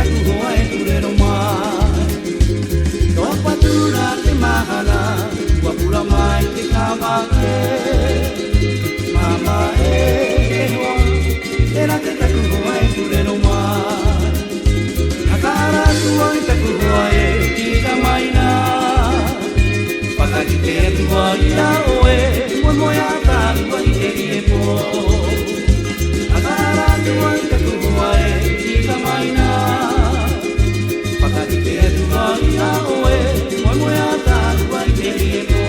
taku hoa e ture no mai. Tō patura te mahana, ua pura mai te kamake. Mama e hoa, tēnā te taku hoa e ture no mai. Hakara tua i taku hoa e tika maina. Whakari te atua i a oe, moe moe a tātua i te rie po. Hakara tua i taku hoa e tika maina. Whakari te atua i a oe, moe moe a tātua i te rie po.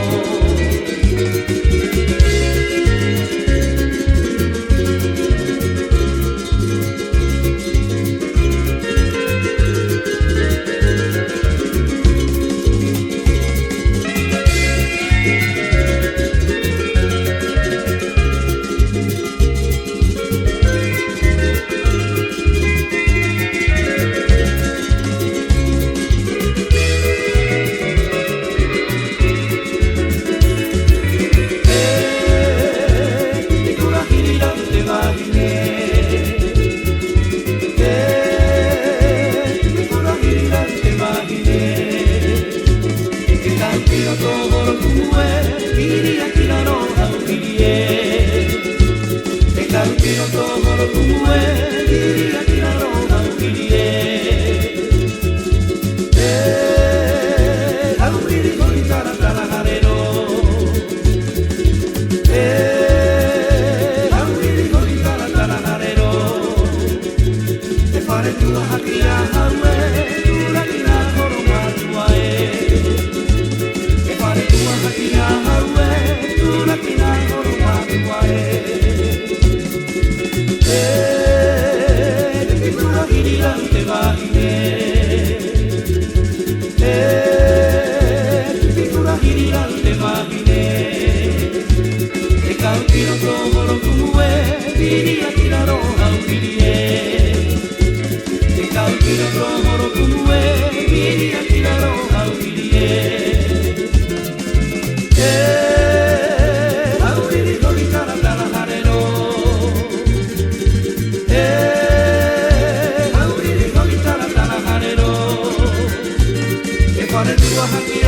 Happy